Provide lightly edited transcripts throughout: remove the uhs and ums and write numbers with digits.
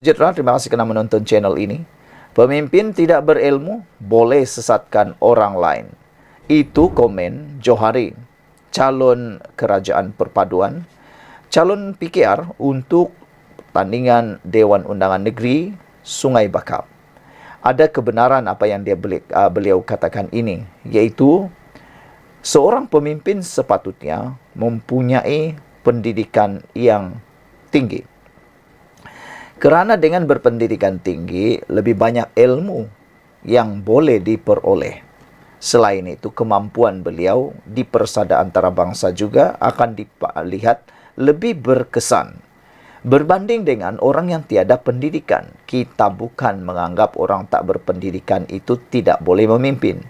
Sejahtera, terima kasih kerana menonton channel ini. Pemimpin tidak berilmu boleh sesatkan orang lain. Itu komen Johari, calon kerajaan perpaduan, calon PKR untuk pertandingan Dewan Undangan Negeri Sungai Bakap. Ada kebenaran apa yang beliau katakan ini, iaitu seorang pemimpin sepatutnya mempunyai pendidikan yang tinggi. Kerana dengan berpendidikan tinggi, lebih banyak ilmu yang boleh diperoleh. Selain itu, kemampuan beliau di persada antarabangsa juga akan dilihat lebih berkesan. Berbanding dengan orang yang tiada pendidikan, kita bukan menganggap orang tak berpendidikan itu tidak boleh memimpin.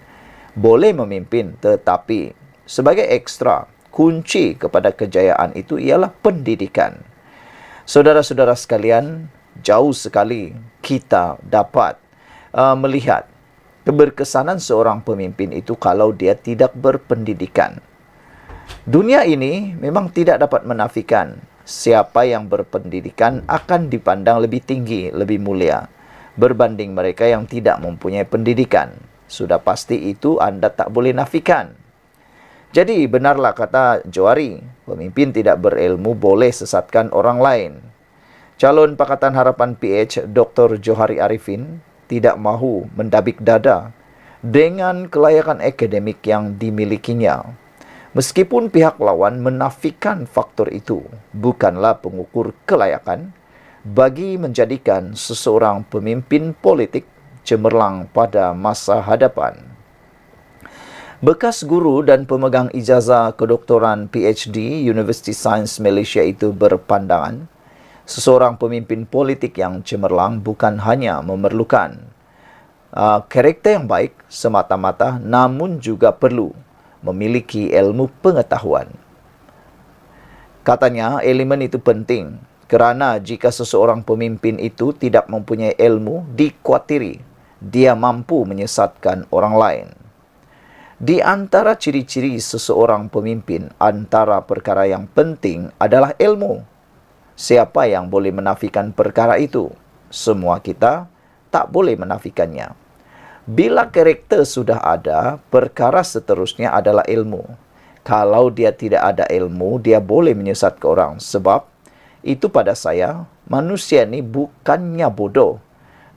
Boleh memimpin, tetapi sebagai ekstra, kunci kepada kejayaan itu ialah pendidikan. Saudara-saudara sekalian, jauh sekali kita dapat melihat keberkesanan seorang pemimpin itu kalau dia tidak berpendidikan. Dunia ini memang tidak dapat menafikan siapa yang berpendidikan akan dipandang lebih tinggi, lebih mulia berbanding mereka yang tidak mempunyai pendidikan. Sudah pasti itu Anda tak boleh nafikan. Jadi benarlah kata Johari, pemimpin tidak berilmu boleh sesatkan orang lain. Calon Pakatan Harapan PH Dr. Johari Arifin tidak mahu mendabik dada dengan kelayakan akademik yang dimilikinya. Meskipun pihak lawan menafikan faktor itu bukanlah pengukur kelayakan bagi menjadikan seseorang pemimpin politik cemerlang pada masa hadapan. Bekas guru dan pemegang ijazah kedoktoran PhD University Science Malaysia itu berpandangan, seseorang pemimpin politik yang cemerlang bukan hanya memerlukan karakter yang baik semata-mata, namun juga perlu memiliki ilmu pengetahuan. Katanya, elemen itu penting kerana jika seseorang pemimpin itu tidak mempunyai ilmu, dikuatiri dia mampu menyesatkan orang lain. Di antara ciri-ciri seseorang pemimpin, antara perkara yang penting adalah ilmu. Siapa yang boleh menafikan perkara itu? Semua kita tak boleh menafikannya. Bila karakter sudah ada, perkara seterusnya adalah ilmu. Kalau dia tidak ada ilmu, dia boleh menyesatkan orang. Sebab itu pada saya, manusia ini bukannya bodoh,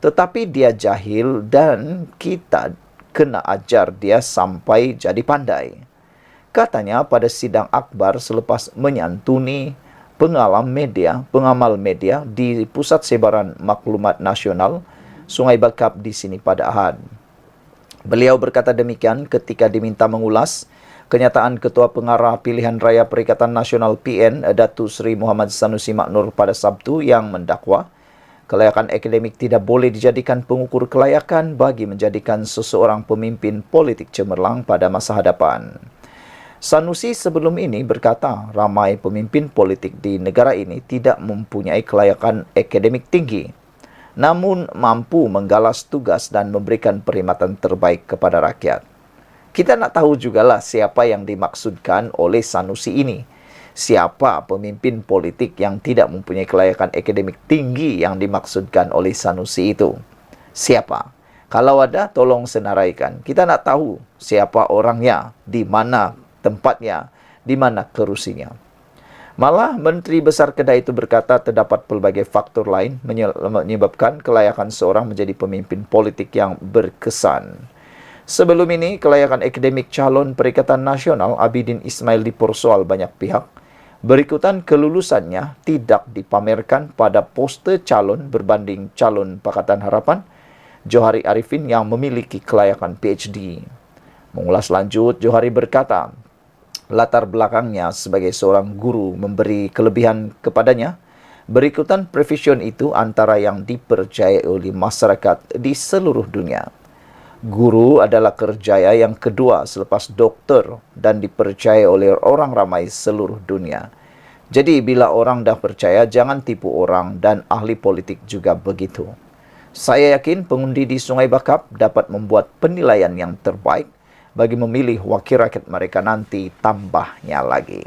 tetapi dia jahil dan kita kena ajar dia sampai jadi pandai. Katanya pada sidang akbar selepas menyantuni pengamal media di Pusat Sebaran Maklumat Nasional Sungai Bakap di sini pada Ahad. Beliau berkata demikian ketika diminta mengulas kenyataan Ketua Pengarah Pilihan Raya Perikatan Nasional PN Datuk Seri Muhammad Sanusi Maknur pada Sabtu yang mendakwa kelayakan akademik tidak boleh dijadikan pengukur kelayakan bagi menjadikan seseorang pemimpin politik cemerlang pada masa hadapan. Sanusi sebelum ini berkata ramai pemimpin politik di negara ini tidak mempunyai kelayakan akademik tinggi, namun mampu menggalas tugas dan memberikan perkhidmatan terbaik kepada rakyat. Kita nak tahu jugalah siapa yang dimaksudkan oleh Sanusi ini. Siapa pemimpin politik yang tidak mempunyai kelayakan akademik tinggi yang dimaksudkan oleh Sanusi itu? Siapa? Kalau ada, tolong senaraikan. Kita nak tahu siapa orangnya, di mana tempatnya, di mana kerusinya. Malah Menteri Besar Kedah itu berkata terdapat pelbagai faktor lain menyebabkan kelayakan seorang menjadi pemimpin politik yang berkesan. Sebelum ini, kelayakan akademik calon Perikatan Nasional Abidin Ismail dipersoal banyak pihak. Berikutan kelulusannya tidak dipamerkan pada poster calon berbanding calon Pakatan Harapan Johari Arifin yang memiliki kelayakan PhD. Mengulas lanjut, Johari berkata, latar belakangnya sebagai seorang guru memberi kelebihan kepadanya. Berikutan profesion itu antara yang dipercayai oleh masyarakat di seluruh dunia. Guru adalah kerjaya yang kedua selepas doktor dan dipercayai oleh orang ramai seluruh dunia. Jadi bila orang dah percaya, jangan tipu orang, dan ahli politik juga begitu. Saya yakin pengundi di Sungai Bakap dapat membuat penilaian yang terbaik bagi memilih wakil rakyat mereka nanti tambahnya lagi.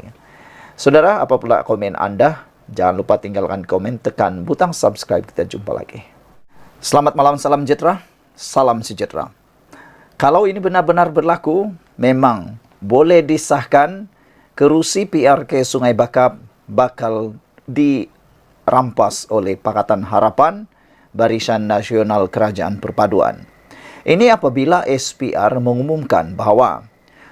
Saudara, apa pula komen anda? Jangan lupa tinggalkan komen, tekan butang subscribe. Kita jumpa lagi. Selamat malam, salam sejahtera. Salam sejahtera. Kalau ini benar-benar berlaku, memang boleh disahkan kerusi PRK Sungai Bakap bakal dirampas oleh Pakatan Harapan Barisan Nasional Kerajaan Perpaduan. Ini apabila SPR mengumumkan bahawa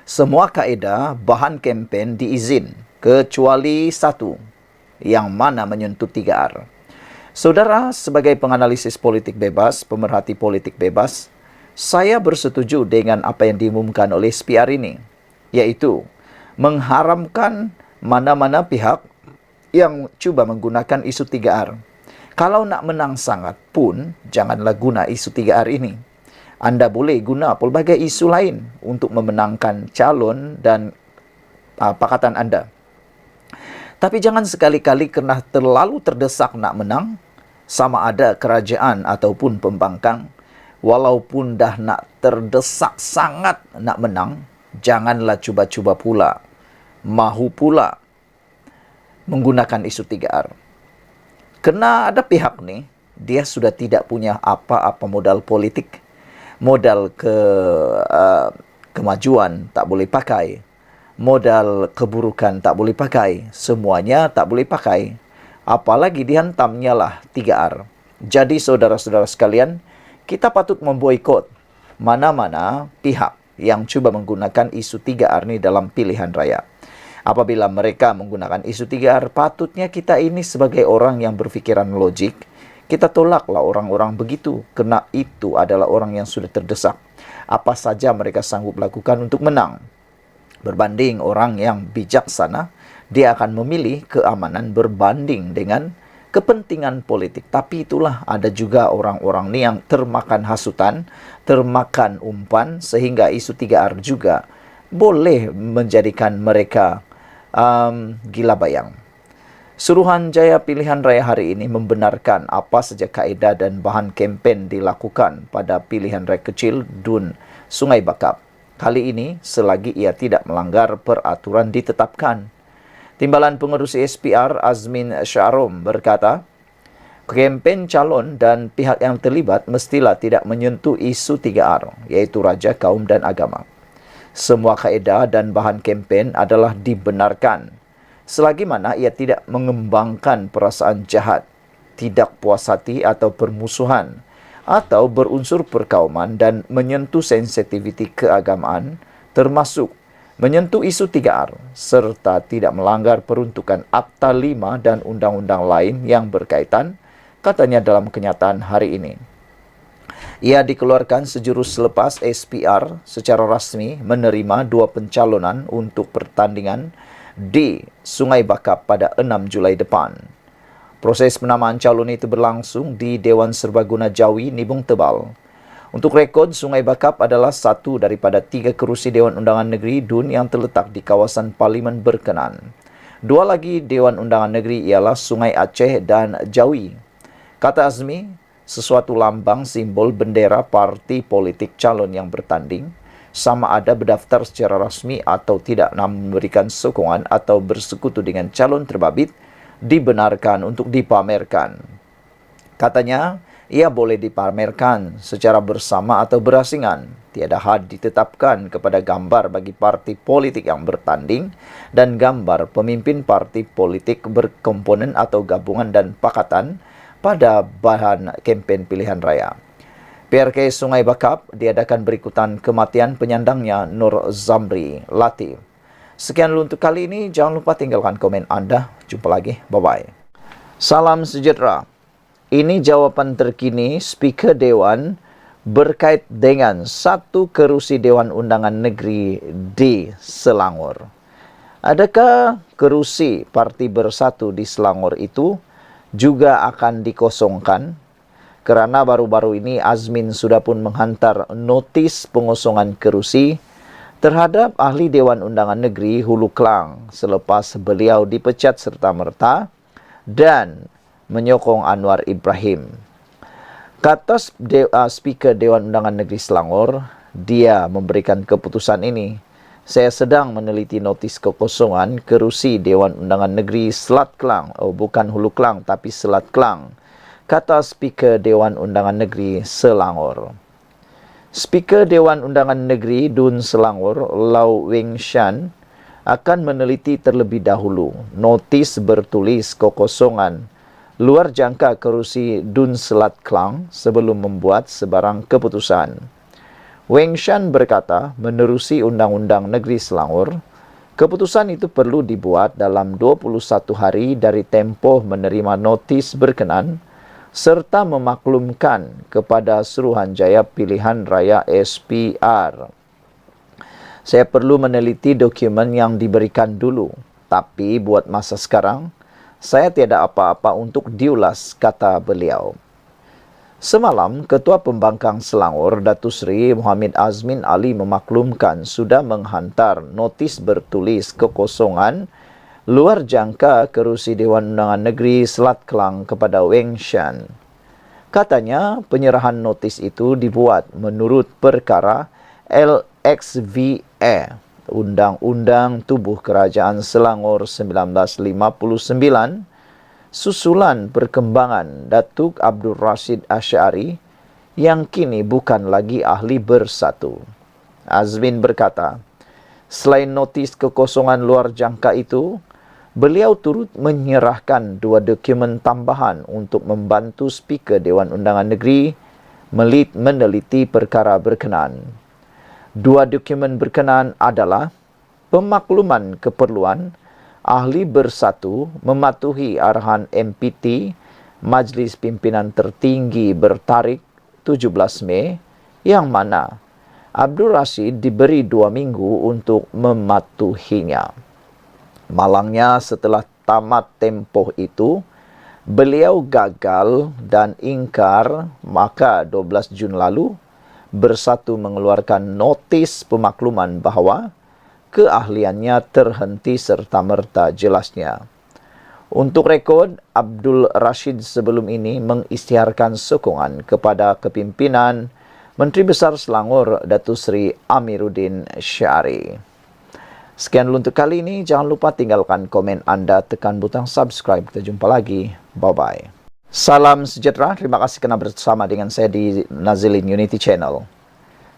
semua kaedah bahan kempen diizin kecuali satu, yang mana menyentuh 3R. Saudara, sebagai penganalisis politik bebas, pemerhati politik bebas, saya bersetuju dengan apa yang diumumkan oleh SPR ini, yaitu mengharamkan mana-mana pihak yang cuba menggunakan isu 3R. Kalau nak menang sangat pun, janganlah guna isu 3R ini. Anda boleh guna pelbagai isu lain untuk memenangkan calon dan pakatan anda. Tapi jangan sekali-kali kerana terlalu terdesak nak menang, sama ada kerajaan ataupun pembangkang, walaupun dah nak terdesak sangat nak menang, janganlah cuba-cuba pula, mahu pula menggunakan isu 3R. Kerana ada pihak ni, dia sudah tidak punya apa-apa modal politik, modal kemajuan tak boleh pakai, modal keburukan tak boleh pakai, semuanya tak boleh pakai. Apalagi dihantamnya lah 3R. Jadi saudara-saudara sekalian, kita patut memboikot mana-mana pihak yang cuba menggunakan isu 3R ni dalam pilihan raya. Apabila mereka menggunakan isu 3R, patutnya kita ini sebagai orang yang berfikiran logik, kita tolaklah orang-orang begitu, kerana itu adalah orang yang sudah terdesak. Apa saja mereka sanggup lakukan untuk menang. Berbanding orang yang bijaksana, dia akan memilih keamanan berbanding dengan kepentingan politik. Tapi itulah, ada juga orang-orang ni yang termakan hasutan, termakan umpan, sehingga isu 3R juga boleh menjadikan mereka gila bayang. Suruhanjaya Pilihan Raya hari ini membenarkan apa saja kaedah dan bahan kempen dilakukan pada pilihan raya kecil DUN Sungai Bakap. Kali ini selagi ia tidak melanggar peraturan ditetapkan. Timbalan Pengerusi SPR Azmin Syarom berkata, kempen calon dan pihak yang terlibat mestilah tidak menyentuh isu 3R, iaitu raja, kaum dan agama. Semua kaedah dan bahan kempen adalah dibenarkan, selagi mana ia tidak mengembangkan perasaan jahat, tidak puas hati atau permusuhan, atau berunsur perkauman dan menyentuh sensitiviti keagamaan, termasuk menyentuh isu 3R, serta tidak melanggar peruntukan Akta 5 dan undang-undang lain yang berkaitan, katanya dalam kenyataan hari ini. Ia dikeluarkan sejurus selepas SPR secara rasmi menerima 2 pencalonan untuk pertandingan di Sungai Bakap pada 6 Julai depan. Proses penamaan calon itu berlangsung di Dewan Serbaguna Jawi, Nibung Tebal. Untuk rekod, Sungai Bakap adalah satu daripada 3 kerusi Dewan Undangan Negeri DUN yang terletak di kawasan Parlimen berkenan. 2 lagi Dewan Undangan Negeri ialah Sungai Aceh dan Jawi. Kata Azmi, sesuatu lambang simbol bendera parti politik calon yang bertanding, sama ada berdaftar secara rasmi atau tidak, namun memberikan sokongan atau bersekutu dengan calon terbabit, dibenarkan untuk dipamerkan. Katanya, ia boleh dipamerkan secara bersama atau berasingan. Tiada had ditetapkan kepada gambar bagi parti politik yang bertanding dan gambar pemimpin parti politik berkomponen atau gabungan dan pakatan pada bahan kempen pilihan raya. PRK Sungai Bakap diadakan berikutan kematian penyandangnya Nur Zamri Latif. Sekian dulu untuk kali ini. Jangan lupa tinggalkan komen anda. Jumpa lagi. Bye-bye. Salam sejahtera. Ini jawapan terkini Speaker Dewan berkait dengan 1 kerusi Dewan Undangan Negeri di Selangor. Adakah kerusi Parti Bersatu di Selangor itu juga akan dikosongkan? Kerana baru-baru ini Azmin sudah pun menghantar notis pengosongan kerusi terhadap ahli Dewan Undangan Negeri Hulu Klang selepas beliau dipecat serta-merta dan menyokong Anwar Ibrahim. Kata Speaker Dewan Undangan Negeri Selangor, dia memberikan keputusan ini Saya sedang meneliti notis kekosongan kerusi Dewan Undangan Negeri Selat Kelang. Oh, bukan Hulu Kelang, tapi Selat Kelang, kata Speaker Dewan Undangan Negeri Selangor. Speaker Dewan Undangan Negeri Dun Selangor, Lau Weng Shan, akan meneliti terlebih dahulu notis bertulis kekosongan luar jangka kerusi Dun Selat Kelang sebelum membuat sebarang keputusan. Weng Shan berkata, menerusi Undang-Undang Negeri Selangor, keputusan itu perlu dibuat dalam 21 hari dari tempoh menerima notis berkenan serta memaklumkan kepada Suruhanjaya Pilihan Raya SPR. Saya perlu meneliti dokumen yang diberikan dulu, tapi buat masa sekarang, saya tiada apa-apa untuk diulas, kata beliau. Semalam, Ketua Pembangkang Selangor, Datuk Seri Muhammad Azmin Ali memaklumkan sudah menghantar notis bertulis kekosongan luar jangka kerusi Dewan Undangan Negeri Selat Kelang kepada Weng Shan. Katanya, penyerahan notis itu dibuat menurut perkara LXVA, Undang-Undang Tubuh Kerajaan Selangor 1959, susulan perkembangan Datuk Abdul Rashid Ash'ari yang kini bukan lagi ahli bersatu. Azmin berkata, selain notis kekosongan luar jangka itu, beliau turut menyerahkan 2 dokumen tambahan untuk membantu Speaker Dewan Undangan Negeri meneliti perkara berkenaan. 2 dokumen berkenaan adalah pemakluman keperluan ahli bersatu mematuhi arahan MPT Majlis Pimpinan Tertinggi bertarikh 17 Mei yang mana Abdul Rashid diberi 2 minggu untuk mematuhinya. Malangnya setelah tamat tempoh itu, beliau gagal dan ingkar, maka 12 Jun lalu bersatu mengeluarkan notis pemakluman bahawa keahliannya terhenti serta-merta jelasnya. Untuk rekod, Abdul Rashid sebelum ini mengisytiharkan sokongan kepada kepimpinan Menteri Besar Selangor Datuk Seri Amiruddin Syari. Sekian dulu untuk kali ini. Jangan lupa tinggalkan komen anda, tekan butang subscribe. Kita jumpa lagi. Bye-bye. Salam sejahtera. Terima kasih kerana bersama dengan saya di Nazilin Unity Channel.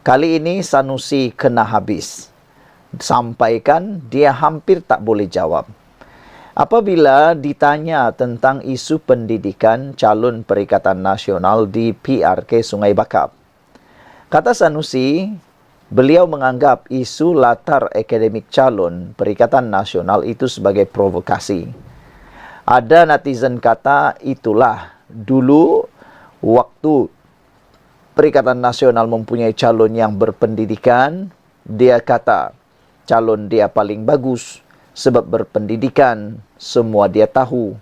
Kali ini Sanusi kena habis. Sampaikan dia hampir tak boleh jawab. Apabila ditanya tentang isu pendidikan calon Perikatan Nasional di PRK Sungai Bakap. Kata Sanusi, beliau menganggap isu latar akademik calon Perikatan Nasional itu sebagai provokasi. Ada netizen kata itulah dulu waktu Perikatan Nasional mempunyai calon yang berpendidikan, dia kata calon dia paling bagus sebab berpendidikan, semua dia tahu.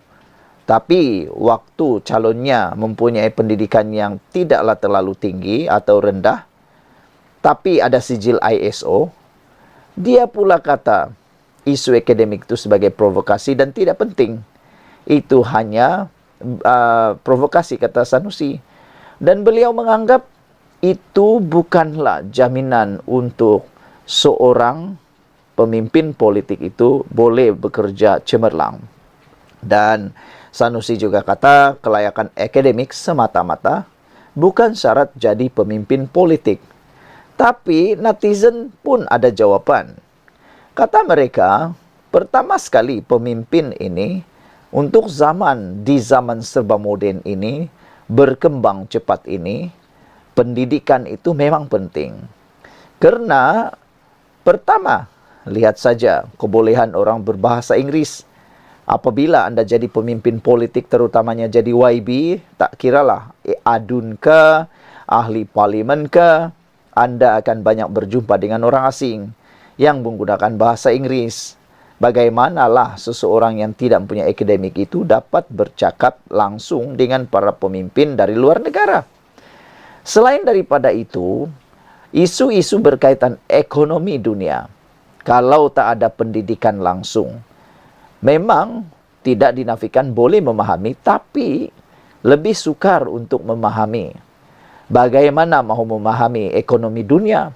Tapi waktu calonnya mempunyai pendidikan yang tidaklah terlalu tinggi atau rendah, tapi ada sijil ISO, dia pula kata isu akademik itu sebagai provokasi dan tidak penting. Itu hanya provokasi, kata Sanusi. Dan beliau menganggap itu bukanlah jaminan untuk seorang pemimpin politik itu boleh bekerja cemerlang. Dan Sanusi juga kata kelayakan akademik semata-mata bukan syarat jadi pemimpin politik. Tapi netizen pun ada jawapan. Kata mereka, pertama sekali pemimpin ini untuk di zaman serba moden ini, berkembang cepat ini, pendidikan itu memang penting. Karena pertama, lihat saja kebolehan orang berbahasa Inggris. Apabila anda jadi pemimpin politik, terutamanya jadi YB, tak kiralah adun ke, ahli parlimen ke, anda akan banyak berjumpa dengan orang asing yang menggunakan bahasa Inggris. Bagaimanalah seseorang yang tidak mempunyai akademik itu dapat bercakap langsung dengan para pemimpin dari luar negara? Selain daripada itu, isu-isu berkaitan ekonomi dunia, kalau tak ada pendidikan langsung, memang tidak dinafikan boleh memahami, tapi lebih sukar untuk memahami. Bagaimana mahu memahami ekonomi dunia?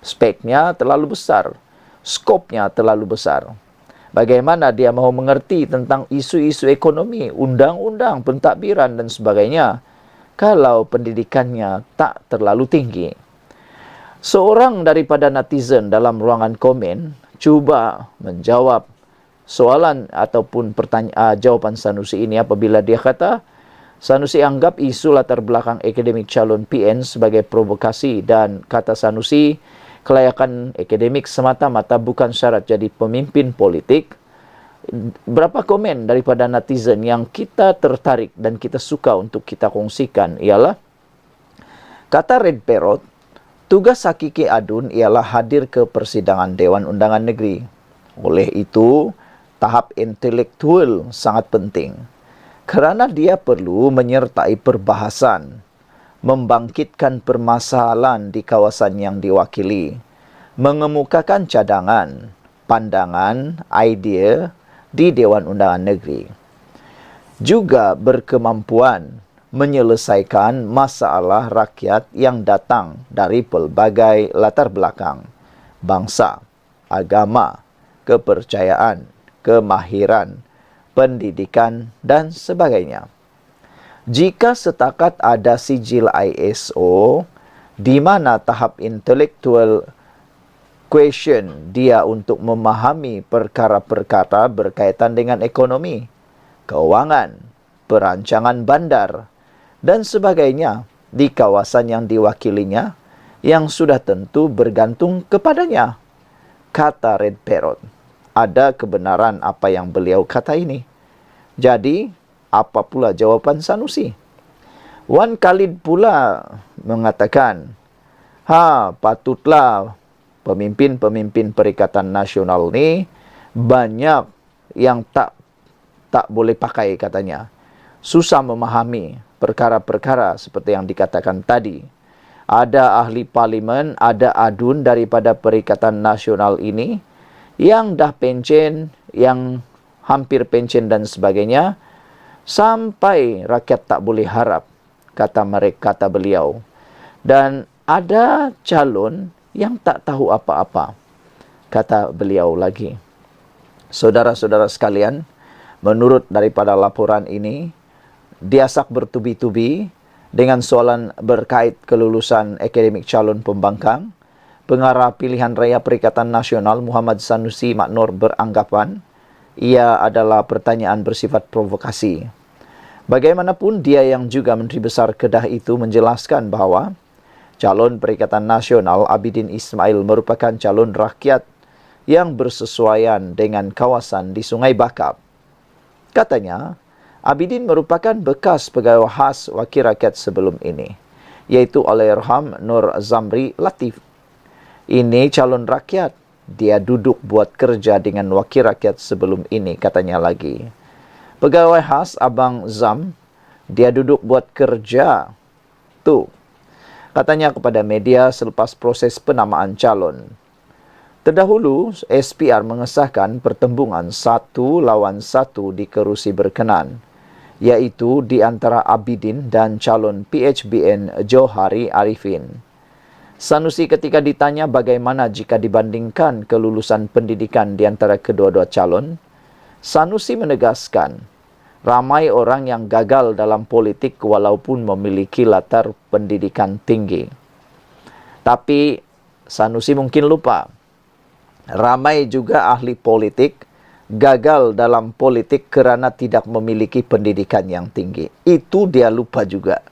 Speknya terlalu besar. skopnya terlalu besar. Bagaimana dia mahu mengerti tentang isu-isu ekonomi, undang-undang, pentadbiran dan sebagainya kalau pendidikannya tak terlalu tinggi. Seorang daripada netizen dalam ruangan komen cuba menjawab soalan ataupun jawapan Sanusi ini apabila dia kata, Sanusi anggap isu latar belakang akademik calon PN sebagai provokasi dan kata Sanusi, kelayakan akademik semata-mata bukan syarat jadi pemimpin politik. Berapa komen daripada netizen yang kita tertarik dan kita suka untuk kita kongsikan ialah, kata Red Parrot, tugas Hakiki Adun ialah hadir ke persidangan Dewan Undangan Negeri. Oleh itu, tahap intelektual sangat penting. Kerana dia perlu menyertai perbahasan, membangkitkan permasalahan di kawasan yang diwakili, mengemukakan cadangan, pandangan, idea di Dewan Undangan Negeri. Juga berkemampuan menyelesaikan masalah rakyat yang datang dari pelbagai latar belakang, bangsa, agama, kepercayaan, kemahiran, pendidikan dan sebagainya. Jika setakat ada sijil ISO di mana tahap intellectual question dia untuk memahami perkara-perkara berkaitan dengan ekonomi, keuangan, perancangan bandar dan sebagainya di kawasan yang diwakilinya yang sudah tentu bergantung kepadanya, kata Red Parrot. Ada kebenaran apa yang beliau kata ini. Jadi, apa pula jawapan Sanusi? Wan Khalid pula mengatakan, patutlah pemimpin-pemimpin Perikatan Nasional ni banyak yang tak boleh pakai katanya. Susah memahami perkara-perkara seperti yang dikatakan tadi. Ada ahli parlimen, ada adun daripada Perikatan Nasional ini yang dah pencen, yang hampir pencen dan sebagainya, sampai rakyat tak boleh harap, kata beliau. Dan ada calon yang tak tahu apa-apa, kata beliau lagi. Saudara-saudara sekalian, menurut daripada laporan ini, diasak bertubi-tubi dengan soalan berkait kelulusan akademik calon pembangkang. Pengarah Pilihan Raya Perikatan Nasional Muhammad Sanusi Maknur beranggapan ia adalah pertanyaan bersifat provokasi. Bagaimanapun, dia yang juga Menteri Besar Kedah itu menjelaskan bahawa calon Perikatan Nasional Abidin Ismail merupakan calon rakyat yang bersesuaian dengan kawasan di Sungai Bakap. Katanya, Abidin merupakan bekas pegawai khas wakil rakyat sebelum ini, iaitu Allahyarham Nur Zamri Latif. Ini calon rakyat. Dia duduk buat kerja dengan wakil rakyat sebelum ini, katanya lagi. Pegawai khas Abang Zam, dia duduk buat kerja. Tu, katanya kepada media selepas proses penamaan calon. Terdahulu, SPR mengesahkan pertembungan 1 lawan 1 di kerusi berkenan, iaitu di antara Abidin dan calon PHBN Johari Arifin. Sanusi ketika ditanya bagaimana jika dibandingkan kelulusan pendidikan di antara kedua-dua calon, Sanusi menegaskan, ramai orang yang gagal dalam politik walaupun memiliki latar pendidikan tinggi. Tapi Sanusi mungkin lupa, ramai juga ahli politik gagal dalam politik kerana tidak memiliki pendidikan yang tinggi. Itu dia lupa juga.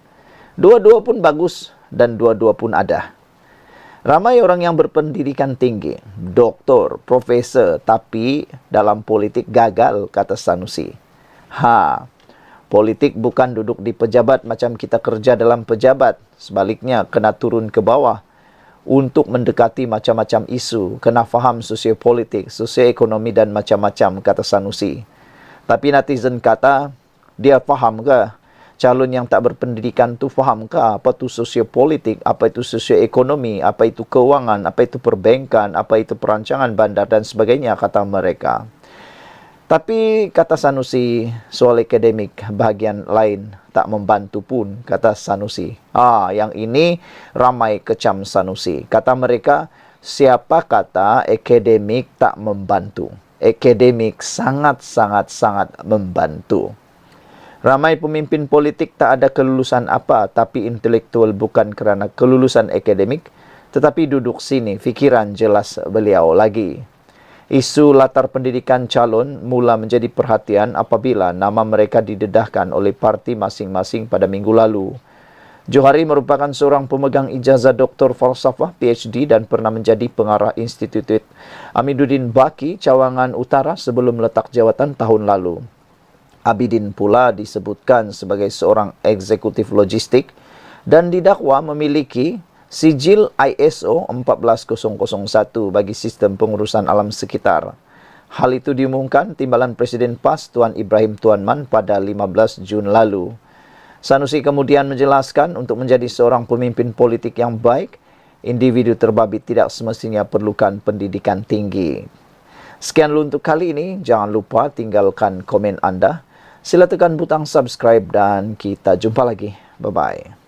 Dua-dua pun bagus dan dua-dua pun ada. Ramai orang yang berpendidikan tinggi, doktor, profesor, tapi dalam politik gagal, kata Sanusi. Politik bukan duduk di pejabat macam kita kerja dalam pejabat. Sebaliknya, kena turun ke bawah untuk mendekati macam-macam isu. Kena faham sosiopolitik, sosioekonomi dan macam-macam, kata Sanusi. Tapi netizen kata, dia faham ke? Calon yang tak berpendidikan tu faham ke apa tu sosiopolitik, apa itu sosioekonomi, apa itu keuangan, apa itu perbankan, apa itu perancangan bandar dan sebagainya, kata mereka. Tapi kata Sanusi, soal akademik bahagian lain tak membantu pun, kata Sanusi. Yang ini ramai kecam Sanusi. Kata mereka, siapa kata akademik tak membantu? Akademik sangat membantu. Ramai pemimpin politik tak ada kelulusan apa, tapi intelektual bukan kerana kelulusan akademik, tetapi duduk sini, fikiran jelas beliau lagi. Isu latar pendidikan calon mula menjadi perhatian apabila nama mereka didedahkan oleh parti masing-masing pada minggu lalu. Johari merupakan seorang pemegang ijazah Doktor Falsafah PhD dan pernah menjadi pengarah Institut Amiduddin Baki, Cawangan Utara sebelum letak jawatan tahun lalu. Abidin pula disebutkan sebagai seorang eksekutif logistik dan didakwa memiliki sijil ISO 14001 bagi sistem pengurusan alam sekitar. Hal itu diumumkan Timbalan Presiden PAS Tuan Ibrahim Tuan Man pada 15 Jun lalu. Sanusi kemudian menjelaskan untuk menjadi seorang pemimpin politik yang baik, individu terbabit tidak semestinya perlukan pendidikan tinggi. Sekian dulu untuk kali ini. Jangan lupa tinggalkan komen anda. Sila tekan butang subscribe dan kita jumpa lagi. Bye-bye.